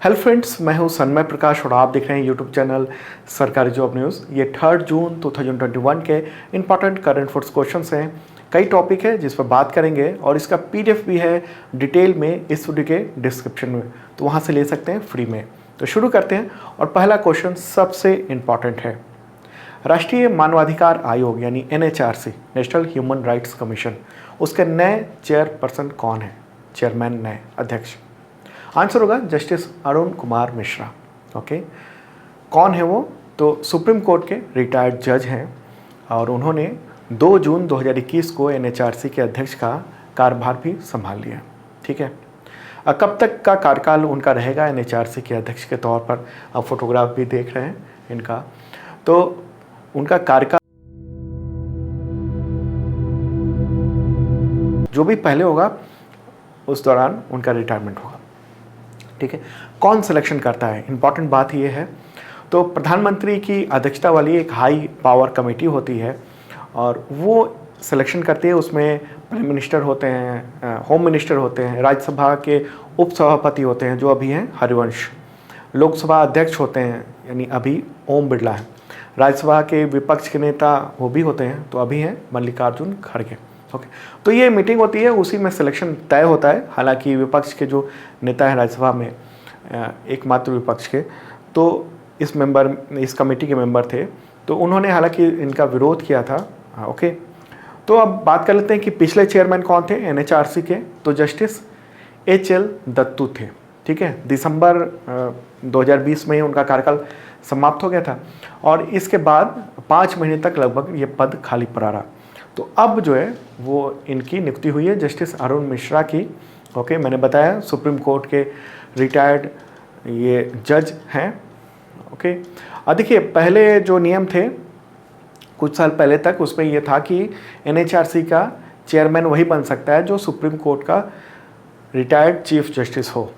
Hello friends, मैं हूं सन्मय प्रकाश और आप देख रहे हैं यूट्यूब चैनल सरकारी जॉब न्यूज़। ये 3 जून 2021 के इंपॉर्टेंट करंट अफेयर्स क्वेश्चंस हैं। कई टॉपिक है जिस पर बात करेंगे और इसका पीडीएफ भी है डिटेल में इस वीडियो के डिस्क्रिप्शन में, तो वहां से ले सकते हैं फ्री में। तो शुरू करते हैं और पहला क्वेश्चन सबसे इम्पॉर्टेंट है। राष्ट्रीय मानवाधिकार आयोग यानी NHRC, national human rights commission, उसके नए चेयरपर्सन कौन है? चेयरमैन, नए अध्यक्ष। आंसर होगा जस्टिस अरुण कुमार मिश्रा। ओके, कौन है वो? तो सुप्रीम कोर्ट के रिटायर्ड जज हैं और उन्होंने 2 जून 2021 को NHRC के अध्यक्ष का कार्यभार भी संभाल लिया। ठीक है, कब तक का कार्यकाल उनका रहेगा NHRC के अध्यक्ष के तौर पर? आप फोटोग्राफ भी देख रहे हैं इनका। तो उनका कार्यकाल जो भी पहले होगा उस दौरान उनका रिटायरमेंट होगा। ठीक है, कौन सिलेक्शन करता है? इंपॉर्टेंट बात यह है, तो प्रधानमंत्री की अध्यक्षता वाली एक हाई पावर कमेटी होती है और वो सिलेक्शन करती है। उसमें प्राइम मिनिस्टर होते हैं, होम मिनिस्टर होते हैं, राज्यसभा के उपसभापति होते हैं जो अभी हैं हरिवंश, लोकसभा अध्यक्ष होते हैं यानी अभी ओम बिरला है, राज्यसभा के विपक्ष के नेता वो भी होते हैं तो अभी हैं मल्लिकार्जुन खड़गे। ओके, तो ये मीटिंग होती है, उसी में सिलेक्शन तय होता है। हालांकि विपक्ष के जो नेता हैं राज्यसभा में, एकमात्र विपक्ष के, तो इस कमेटी के मेंबर थे, तो उन्होंने हालांकि इनका विरोध किया था। ओके, तो अब बात कर लेते हैं कि पिछले चेयरमैन कौन थे NHRC के। तो जस्टिस HL दत्तू थे। ठीक है, दिसंबर 2020 में ही उनका कार्यकाल समाप्त हो गया था और इसके बाद 5 महीने तक लगभग ये पद खाली पड़ा रहा। तो अब जो है वो इनकी नियुक्ति हुई है जस्टिस अरुण मिश्रा की। ओके, मैंने बताया सुप्रीम कोर्ट के रिटायर्ड ये जज हैं। ओके, देखिए पहले जो नियम थे कुछ साल पहले तक, उसमें ये था कि NHRC का चेयरमैन वही बन सकता है जो सुप्रीम कोर्ट का रिटायर्ड चीफ जस्टिस हो।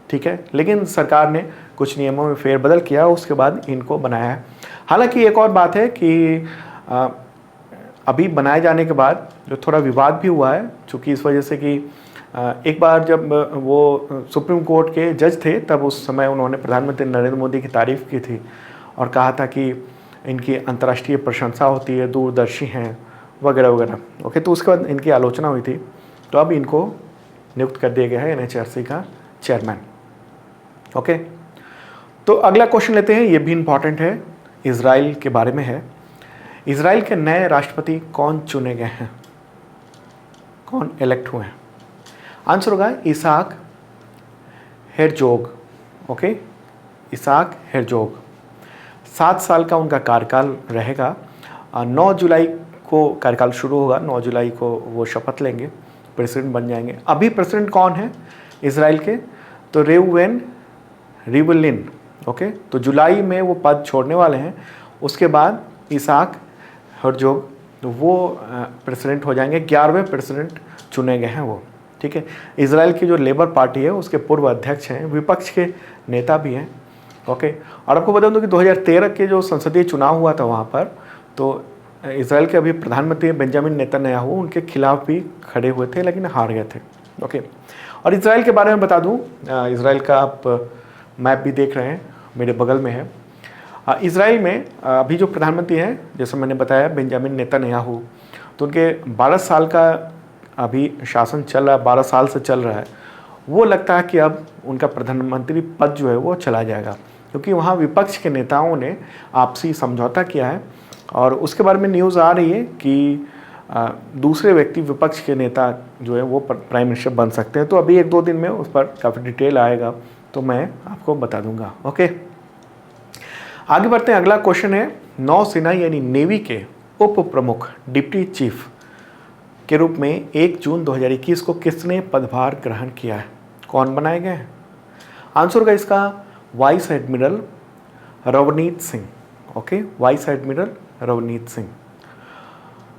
ठीक है, लेकिन सरकार ने कुछ नियमों में फेरबदल किया, उसके बाद इनको बनाया है। हालांकि एक और बात है कि अभी बनाए जाने के बाद जो थोड़ा विवाद भी हुआ है, चूँकि इस वजह से कि एक बार जब वो सुप्रीम कोर्ट के जज थे तब उस समय उन्होंने प्रधानमंत्री नरेंद्र मोदी की तारीफ़ की थी और कहा था कि इनकी अंतर्राष्ट्रीय प्रशंसा होती है, दूरदर्शी हैं वगैरह वगैरह। ओके, तो उसके बाद इनकी आलोचना हुई थी, तो अब इनको नियुक्त कर दिया गया है NHRC का चेयरमैन। ओके, तो अगला क्वेश्चन लेते हैं, ये भी इम्पॉर्टेंट है, इजराइल के बारे में है। इजराइल के नए राष्ट्रपति कौन चुने गए हैं, कौन इलेक्ट हुए हैं? आंसर होगा Isaac Herzog. Okay, Isaac Herzog. 7 साल का उनका कार्यकाल रहेगा। 9 जुलाई को कार्यकाल शुरू होगा, 9 जुलाई को वो शपथ लेंगे, प्रेसिडेंट बन जाएंगे। अभी प्रेसिडेंट कौन है इजराइल के? तो रेउवेन रिवलिन। ओके, तो जुलाई में वो पद छोड़ने वाले हैं। उसके बाद इसाक हेरजोग वो प्रेसिडेंट हो जाएंगे। 11वें प्रेसिडेंट चुने गए हैं वो। ठीक है, इजराइल की जो लेबर पार्टी है उसके पूर्व अध्यक्ष हैं, विपक्ष के नेता भी हैं। ओके, और आपको बता दूं कि 2013 के जो संसदीय चुनाव हुआ था वहाँ पर, तो इजराइल के अभी प्रधानमंत्री बेंजामिन नेतन्याहू उनके खिलाफ भी खड़े हुए थे लेकिन हार गए थे। ओके, और इजराइल के बारे में बता दूँ, इजराइल का आप मैप भी देख रहे हैं, मेरे बगल में है। इजराइल में अभी जो प्रधानमंत्री हैं, जैसे मैंने बताया बेंजामिन नेतन्याहू, तो उनके 12 साल का अभी शासन चल रहा है, 12 साल से चल रहा है। वो लगता है कि अब उनका प्रधानमंत्री पद जो है वो चला जाएगा, क्योंकि वहाँ विपक्ष के नेताओं ने आपसी समझौता किया है और उसके बारे में न्यूज़ आ रही है कि दूसरे व्यक्ति विपक्ष के नेता जो है वो प्राइम मिनिस्टर बन सकते हैं। तो अभी 1-2 दिन में उस पर काफ़ी डिटेल आएगा तो मैं आपको बता दूंगा। ओके, आगे बढ़ते हैं। अगला क्वेश्चन है, नौसेना यानी नेवी के उप प्रमुख डिप्टी चीफ के रूप में 1 जून 2021 को किसने पदभार ग्रहण किया है? कौन बनाए गए हैं? आंसर होगा इसका vice admiral Ravneet Singh. Okay, vice admiral Ravneet Singh.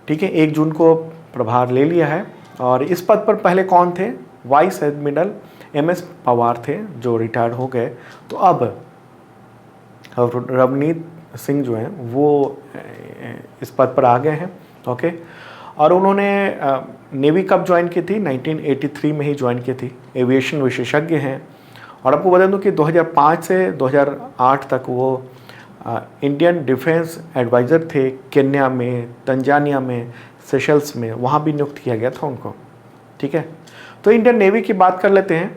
ठीक है, 1 जून को प्रभार ले लिया है और इस पद पर पहले कौन थे? वाइस एडमिरल MS पवार थे जो रिटायर्ड हो गए। तो अब रवनीत सिंह जो हैं वो इस पद पर आ गए हैं। ओके, और उन्होंने नेवी कब ज्वाइन की थी? 1983 में ही ज्वाइन की थी। एविएशन विशेषज्ञ हैं और आपको बता दूं कि 2005 से 2008 तक वो इंडियन डिफेंस एडवाइज़र थे केन्या में, तंजानिया में, सेशल्स में, वहाँ भी नियुक्त किया गया था उनको। ठीक है, तो इंडियन नेवी की बात कर लेते हैं।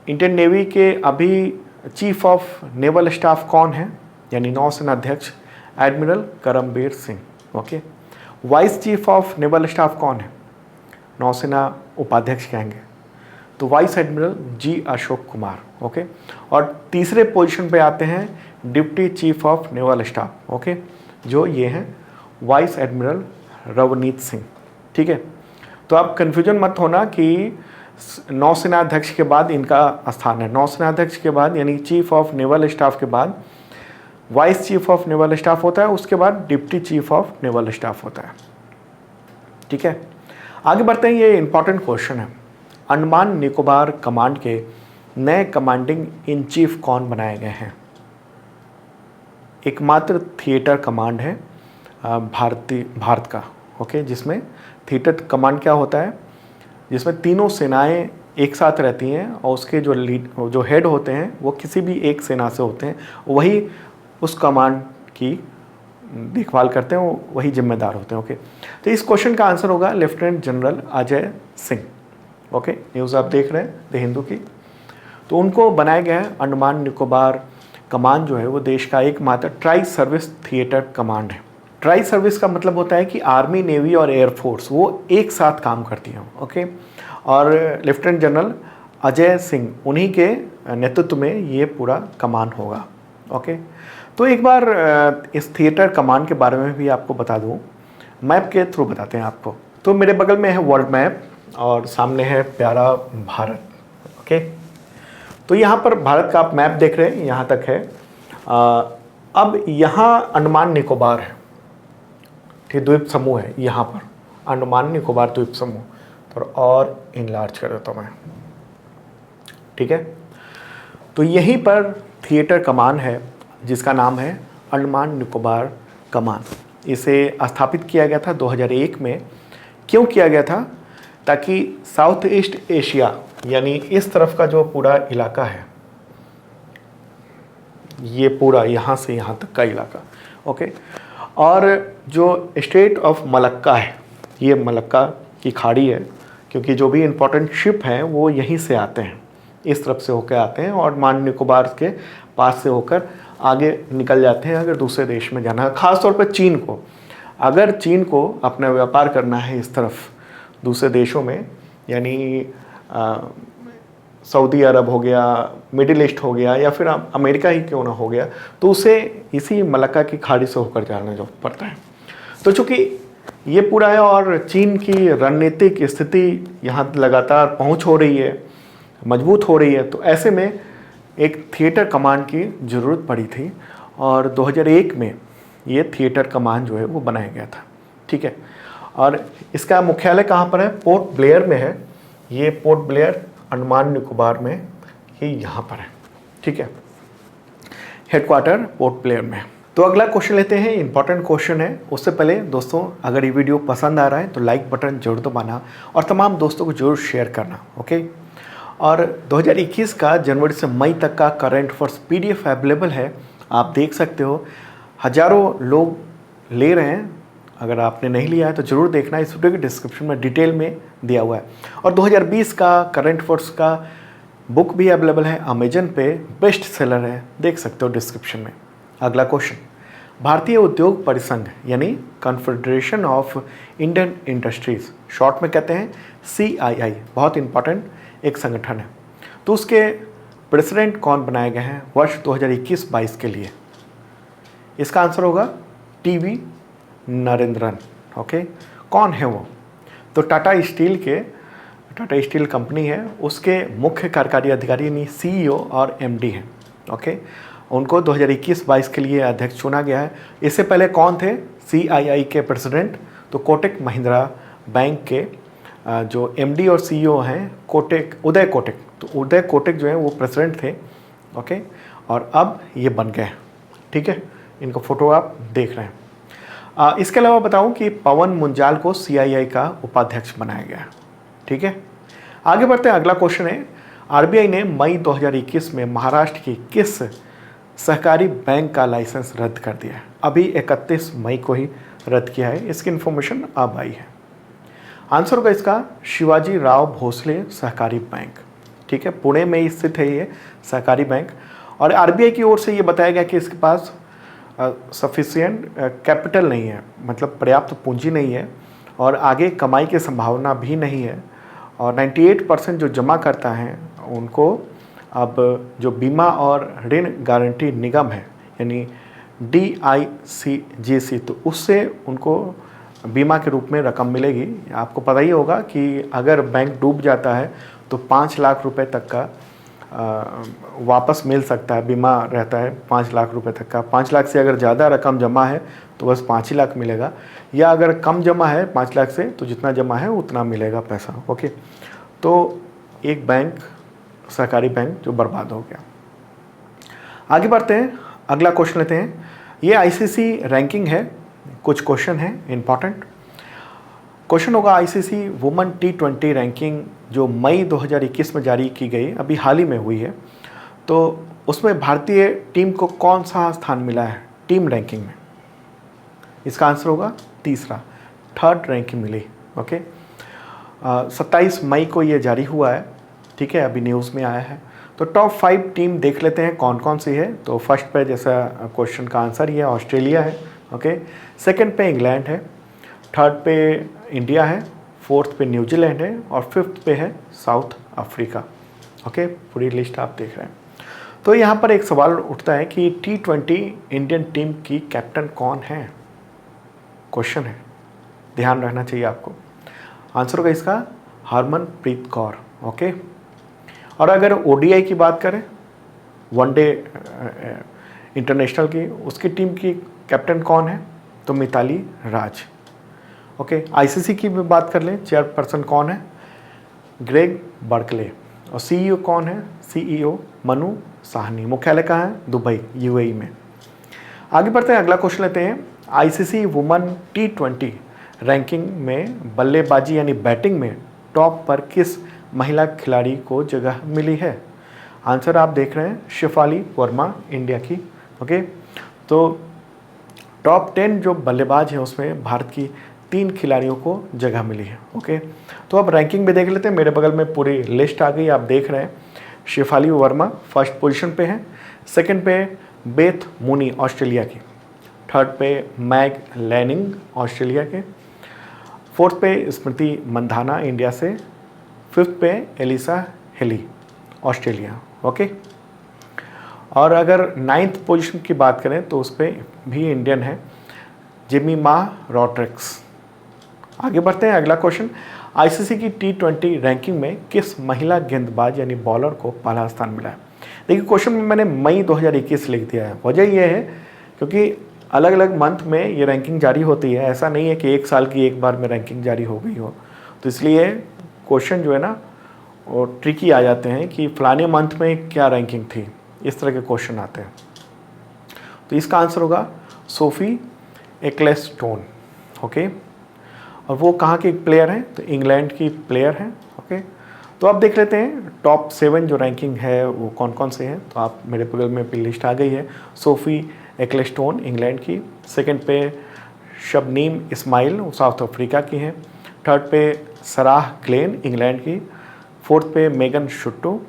इंडियन नेवी के अभी चीफ ऑफ नेवल स्टाफ कौन है, यानी नौसेना अध्यक्ष admiral Karambir Singh. Okay, vice chief of naval staff कौन है, नौसेना उपाध्यक्ष कहेंगे, तो vice admiral G Ashok Kumar. Okay, और तीसरे पोजीशन पे आते हैं deputy chief of naval staff. Okay, जो ये हैं वाइस एडमिरल रवनीत सिंह। ठीक है, तो आप कन्फ्यूजन मत होना कि नौसेना अध्यक्ष के बाद इनका स्थान है। नौसेना अध्यक्ष के बाद यानी चीफ ऑफ नेवल स्टाफ के बाद vice chief of naval staff होता है, उसके बाद deputy chief of naval staff होता है। ठीक है, आगे बढ़ते हैं। ये इंपॉर्टेंट क्वेश्चन है, अंडमान निकोबार कमांड के नए कमांडिंग इन चीफ कौन बनाए गए हैं? एकमात्र थिएटर कमांड है भारत का। ओके, जिसमें थिएटर कमांड क्या होता है, जिसमें तीनों सेनाएं एक साथ रहती हैं और उसके जो हेड होते हैं वो किसी भी एक सेना से होते हैं, वही उस कमांड की देखभाल करते हैं, वही जिम्मेदार होते हैं। ओके, तो इस क्वेश्चन का आंसर होगा lieutenant general Ajay Singh. Okay, news आप देख रहे हैं द हिंदू की, तो उनको बनाया गया है। अंडमान निकोबार कमांड जो है वो देश का एकमात्र ट्राई सर्विस थिएटर कमांड है। ट्राई सर्विस का मतलब होता है कि आर्मी, नेवी और एयरफोर्स वो एक साथ काम करती हैं। ओके, और लेफ्टिनेंट जनरल अजय सिंह उन्हीं के नेतृत्व में ये पूरा कमान होगा। ओके, तो एक बार इस थिएटर कमान के बारे में भी आपको बता दूं, मैप के थ्रू बताते हैं आपको। तो मेरे बगल में है वर्ल्ड मैप और सामने है प्यारा भारत। ओके, तो यहाँ पर भारत का आप मैप देख रहे हैं, यहाँ तक है। अब यहाँ अंडमान निकोबार है, ठीक, द्वीप समूह है यहाँ पर, अंडमान निकोबार द्वीप समूह। तो और इनलार्ज कर देता हूँ मैं। ठीक है, तो यहीं पर थिएटर कमान है जिसका नाम है अंडमान निकोबार कमान। इसे स्थापित किया गया था 2001 में। क्यों किया गया था? ताकि साउथ ईस्ट एशिया यानी इस तरफ का जो पूरा इलाका है, ये पूरा यहाँ से यहाँ तक का इलाका, ओके, और जो स्टेट ऑफ मलक्का है, ये मलक्का की खाड़ी है, क्योंकि जो भी इम्पोर्टेंट शिप हैं वो यहीं से आते हैं, इस तरफ से होकर आते हैं और अंडमान निकोबार के पास से होकर आगे निकल जाते हैं अगर दूसरे देश में जाना है। ख़ास तौर पर चीन को, अगर चीन को अपना व्यापार करना है इस तरफ दूसरे देशों में, यानी सऊदी अरब हो गया, मिडिल ईस्ट हो गया, या फिर अमेरिका ही क्यों ना हो गया, तो उसे इसी मलक्का की खाड़ी से होकर जाना जो पड़ता है। तो चूँकि ये पूरा है और चीन की रणनीतिक स्थिति यहाँ लगातार पहुँच हो रही है, मजबूत हो रही है, तो ऐसे में एक थिएटर कमांड की ज़रूरत पड़ी थी और 2001 में ये थिएटर कमांड जो है वो बनाया गया था। ठीक है, और इसका मुख्यालय कहाँ पर है? पोर्ट ब्लेयर में है। ये पोर्ट ब्लेयर अंडमान निकोबार में, ये यहाँ पर है। ठीक है, हेडक्वार्टर पोर्ट ब्लेयर में। तो अगला क्वेश्चन लेते हैं, इंपॉर्टेंट क्वेश्चन है। उससे पहले दोस्तों, अगर ये वीडियो पसंद आ रहा है तो लाइक बटन जरूर दबाना और तमाम दोस्तों को जरूर शेयर करना। ओके, और 2021 का जनवरी से मई तक का करंट अफेयर्स PDF अवेलेबल है, आप देख सकते हो। हज़ारों लोग ले रहे हैं, अगर आपने नहीं लिया है तो ज़रूर देखना, इस वीडियो के डिस्क्रिप्शन में डिटेल में दिया हुआ है। और 2020 का करंट अफेयर्स का बुक भी अवेलेबल है अमेजन पे, बेस्ट सेलर है, देख सकते हो डिस्क्रिप्शन में। अगला क्वेश्चन, भारतीय उद्योग परिसंघ यानी confederation of Indian industries, short में कहते हैं CII, बहुत इंपॉर्टेंट एक संगठन है। तो उसके प्रेसिडेंट कौन बनाए गए हैं वर्ष 2021-22 के लिए? इसका आंसर होगा TV नरेंद्रन। ओके, कौन है वो? तो टाटा स्टील कंपनी है, उसके मुख्य कार्यकारी अधिकारी यानी CEO और MD हैं। ओके, उनको 2021-22 के लिए अध्यक्ष चुना गया है। इससे पहले कौन थे CII के प्रेसिडेंट? तो कोटक महिंद्रा बैंक के जो MD और CEO हैं उदय कोटक, तो उदय कोटक जो है वो प्रेसिडेंट थे। ओके, और अब ये बन गए। ठीक है, इनको फोटो आप देख रहे हैं। इसके अलावा बताऊं कि पवन मुंजाल को CII का उपाध्यक्ष बनाया गया है। ठीक है, आगे बढ़ते हैं। अगला क्वेश्चन है, आरबीआई ने मई 2021 में महाराष्ट्र की किस सहकारी बैंक का लाइसेंस रद्द कर दिया है? अभी 31 मई को ही रद्द किया है, इसकी इन्फॉर्मेशन अब आई है। आंसर होगा इसका शिवाजी राव भोसले सहकारी बैंक। ठीक है, पुणे में स्थित है ये सहकारी बैंक, और आरबीआई की ओर से ये बताया गया कि इसके पास सफिशिएंट कैपिटल नहीं है, मतलब पर्याप्त पूंजी नहीं है, और आगे कमाई की संभावना भी नहीं है, और 98% जो जमा करता है उनको अब जो बीमा और ऋण गारंटी निगम है यानी DICGC, तो उससे उनको बीमा के रूप में रकम मिलेगी। आपको पता ही होगा कि अगर बैंक डूब जाता है तो 5 लाख रुपए तक का वापस मिल सकता है, बीमा रहता है 5 लाख रुपए तक का। 5 लाख से अगर ज़्यादा रकम जमा है तो बस 5 ही लाख मिलेगा, या अगर कम जमा है 5 लाख से तो जितना जमा है उतना मिलेगा पैसा। ओके, तो एक बैंक, सहकारी बैंक जो बर्बाद हो गया। आगे बढ़ते हैं, अगला क्वेश्चन लेते हैं। ये आईसीसी रैंकिंग है, कुछ क्वेश्चन है इंपॉर्टेंट। क्वेश्चन होगा आईसीसी वुमेन T20 रैंकिंग जो मई 2021 में जारी की गई, अभी हाल ही में हुई है, तो उसमें भारतीय टीम को कौन सा स्थान मिला है टीम रैंकिंग में? इसका आंसर होगा तीसरा, 3rd रैंकिंग मिली। ओके, 27 मई को ये जारी हुआ है। ठीक है, अभी न्यूज़ में आया है। तो टॉप 5 टीम देख लेते हैं कौन कौन सी है। तो फर्स्ट पे जैसा क्वेश्चन का आंसर ये ऑस्ट्रेलिया है। ओके, सेकंड पे इंग्लैंड है, थर्ड पे इंडिया है, फोर्थ पे न्यूजीलैंड है, और फिफ्थ पे है साउथ अफ्रीका। ओके, पूरी लिस्ट आप देख रहे हैं। तो यहाँ पर एक सवाल उठता है कि T20 इंडियन टीम की कैप्टन कौन है? क्वेश्चन है, ध्यान रखना चाहिए आपको। आंसर होगा इसका हरमनप्रीत कौर। ओके, और अगर ओडीआई की बात करें, वनडे इंटरनेशनल की, उसकी टीम की कैप्टन कौन है? तो मिताली राज। ओके, आईसीसी की भी बात कर लें, चेयरपर्सन कौन है? Greg Berkeley. और सीईओ कौन है? सीईओ मनु साहनी। मुख्यालय कहाँ है? दुबई, यूएई में। आगे बढ़ते हैं, अगला क्वेश्चन लेते हैं। आईसीसी वुमेन T20 रैंकिंग में बल्लेबाजी यानी बैटिंग में टॉप पर किस महिला खिलाड़ी को जगह मिली है? आंसर आप देख रहे हैं, शेफाली वर्मा, इंडिया की। ओके, तो टॉप 10 जो बल्लेबाज हैं उसमें भारत की 3 खिलाड़ियों को जगह मिली है। ओके, तो अब रैंकिंग भी देख लेते हैं। मेरे बगल में पूरी लिस्ट आ गई, आप देख रहे हैं। शेफाली वर्मा फर्स्ट पोजीशन पे है, सेकंड पे बेथ मूनी ऑस्ट्रेलिया की, थर्ड पे मैग लैनिंग ऑस्ट्रेलिया के, फोर्थ पे स्मृति मंधाना इंडिया से, फिफ्थ पे एलिसा हेली ऑस्ट्रेलिया। ओके, और अगर 9th पोजीशन की बात करें तो उस पर भी इंडियन है, जेमिमा रॉड्रिक्स। आगे बढ़ते हैं, अगला क्वेश्चन। आईसीसी की T20 रैंकिंग में किस महिला गेंदबाज यानी बॉलर को पहला स्थान मिला है? देखिए, क्वेश्चन में मैंने मई 2021 लिख दिया है। वजह यह है क्योंकि अलग अलग मंथ में ये रैंकिंग जारी होती है, ऐसा नहीं है कि एक साल की एक बार में रैंकिंग जारी हो गई हो। तो इसलिए क्वेश्चन जो है ना वो ट्रिकी आ जाते हैं कि फलाने मंथ में क्या रैंकिंग थी, इस तरह के क्वेश्चन आते हैं। तो इसका आंसर होगा सोफी एक्लेस्टोन। ओके, और वो कहाँ की प्लेयर हैं? तो इंग्लैंड की प्लेयर हैं। ओके, तो आप देख लेते हैं टॉप 7 जो रैंकिंग है वो कौन कौन से हैं। तो आप मेरे बगल में भी लिस्ट आ गई है। सोफी एक्लेस्टोन इंग्लैंड की, सेकंड पे शबनीम इस्माइल साउथ अफ्रीका की हैं, थर्ड पे सराह ग्लेन इंग्लैंड की, फोर्थ पे मेगन शुट्टो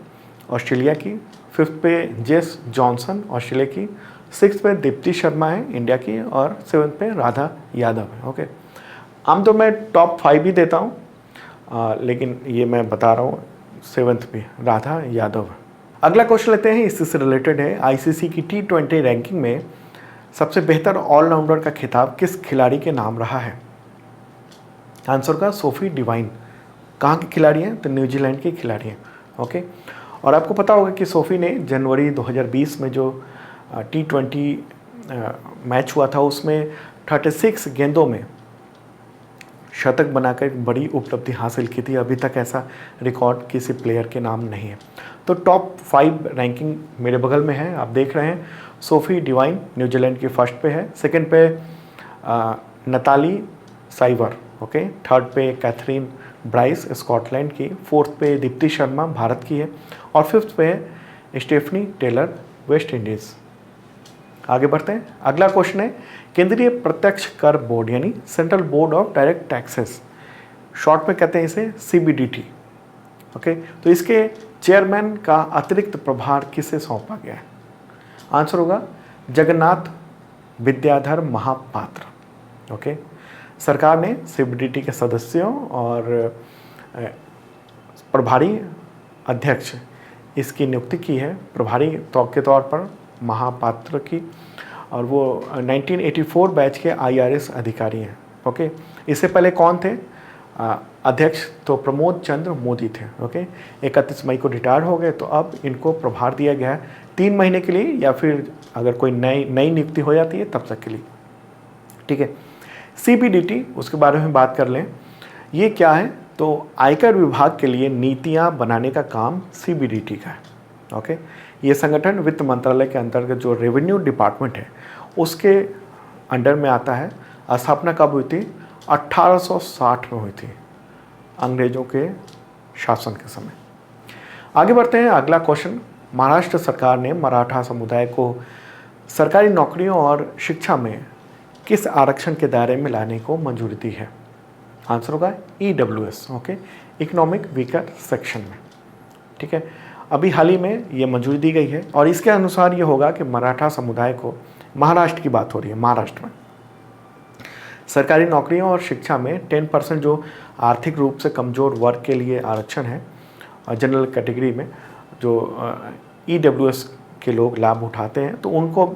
ऑस्ट्रेलिया की, फिफ्थ पे जेस जॉनसन ऑस्ट्रेलिया की, सिक्स्थ पे दीप्ति शर्मा है इंडिया की, और सेवन्थ पे राधा यादव है। ओके, आम तो मैं टॉप 5 ही देता हूँ, लेकिन ये मैं बता रहा हूँ 7th पे राधा यादव है। अगला क्वेश्चन लेते हैं, इससे से रिलेटेड है। आईसीसी की T20 रैंकिंग में सबसे बेहतर ऑलराउंडर का खिताब किस खिलाड़ी के नाम रहा है? आंसर का सोफी डिवाइन। कहाँ की खिलाड़ी हैं? तो न्यूजीलैंड की खिलाड़ी हैं। ओके, और आपको पता होगा कि सोफी ने जनवरी 2020 में जो T20 मैच हुआ था उसमें 36 गेंदों में शतक बनाकर एक बड़ी उपलब्धि हासिल की थी। अभी तक ऐसा रिकॉर्ड किसी प्लेयर के नाम नहीं है। तो टॉप 5 रैंकिंग मेरे बगल में है, आप देख रहे हैं। सोफी डिवाइन न्यूजीलैंड की फर्स्ट पे है, सेकंड पे नताली साइवर, ओके, थर्ड पे कैथरीन ब्राइस स्कॉटलैंड की, फोर्थ पे दीप्ति शर्मा भारत की है, और फिफ्थ पे है स्टेफनी टेलर वेस्ट इंडीज़। आगे बढ़ते हैं। अगला क्वेश्चन है केंद्रीय प्रत्यक्ष कर बोर्ड यानी central board of direct taxes, short में कहते हैं इसे CBDT। ओके, तो इसके चेयरमैन का अतिरिक्त प्रभार किसे सौंपा गया है? आंसर होगा जगन्नाथ विद्याधर महापात्र। ओके, सरकार ने CBDT के सदस्यों और प्रभारी अध्यक्ष इसकी नियुक्ति की है, प्रभारी के तौर पर महापात्र की, और वो 1984 बैच के IRS अधिकारी हैं। ओके, इससे पहले कौन थे? अध्यक्ष तो प्रमोद चंद्र मोदी थे। ओके, 31 मई को रिटायर हो गए, तो अब इनको प्रभार दिया गया है 3 महीने के लिए, या फिर अगर कोई नई नियुक्ति हो जाती है तब तक के लिए। ठीक है, CBDT उसके बारे में बात कर लें। ये क्या है? तो आयकर विभाग के लिए नीतियां बनाने का काम CBDT का है। ओके, ये संगठन वित्त मंत्रालय के अंतर्गत जो रेवेन्यू डिपार्टमेंट है उसके अंडर में आता है। स्थापना कब हुई थी? 1860 में हुई थी, अंग्रेजों के शासन के समय। आगे बढ़ते हैं। अगला क्वेश्चन, महाराष्ट्र सरकार ने मराठा समुदाय को सरकारी नौकरियों और शिक्षा में किस आरक्षण के दायरे में लाने को मंजूरी दी है? आंसर होगा EWS। Okay, economic weaker section में। ठीक है, अभी हाल ही में ये मंजूरी दी गई है, और इसके अनुसार ये होगा कि मराठा समुदाय को, महाराष्ट्र की बात हो रही है, महाराष्ट्र में सरकारी नौकरियों और शिक्षा में 10% जो आर्थिक रूप से कमज़ोर वर्ग के लिए आरक्षण है, जनरल कैटेगरी में जो EWS के लोग लाभ उठाते हैं, तो उनको,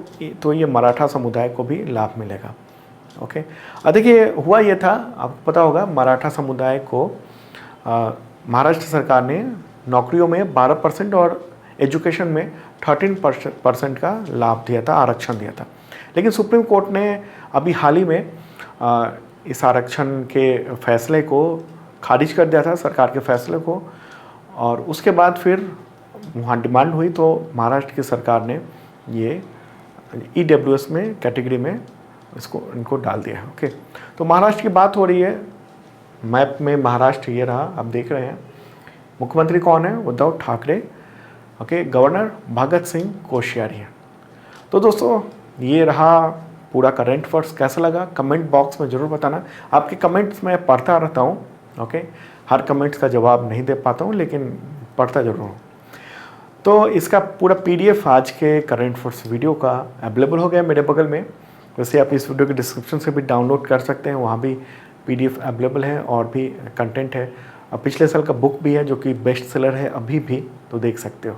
तो ये मराठा समुदाय को भी लाभ मिलेगा। ओके, देखिए हुआ ये था, आपको पता होगा, मराठा समुदाय को महाराष्ट्र सरकार ने नौकरियों में 12% और एजुकेशन में 13% का लाभ दिया था, आरक्षण दिया था। लेकिन सुप्रीम कोर्ट ने अभी हाल ही में इस आरक्षण के फैसले को खारिज कर दिया था, सरकार के फैसले को, और उसके बाद फिर वहाँ डिमांड हुई, तो महाराष्ट्र की सरकार ने ये EWS में कैटेगरी में इनको डाल दिया है। ओके, तो महाराष्ट्र की बात हो रही है, मैप में महाराष्ट्र ये रहा, आप देख रहे हैं। मुख्यमंत्री कौन है? उद्धव ठाकरे। ओके, गवर्नर भगत सिंह कोश्यारी है। तो दोस्तों ये रहा पूरा करंट अफेयर्स। कैसा लगा कमेंट बॉक्स में ज़रूर बताना। आपके कमेंट्स मैं पढ़ता रहता हूँ। ओके, हर कमेंट्स का जवाब नहीं दे पाता हूँ, लेकिन पढ़ता ज़रूर हूँ। तो इसका पूरा PDF आज के करंट अफेयर्स वीडियो का अवेलेबल हो गया मेरे बगल में। वैसे आप इस वीडियो के डिस्क्रिप्शन से भी डाउनलोड कर सकते हैं, वहाँ भी PDF अवेलेबल है और भी कंटेंट है। पिछले साल का बुक भी है जो कि बेस्ट सेलर है अभी भी, तो देख सकते हो।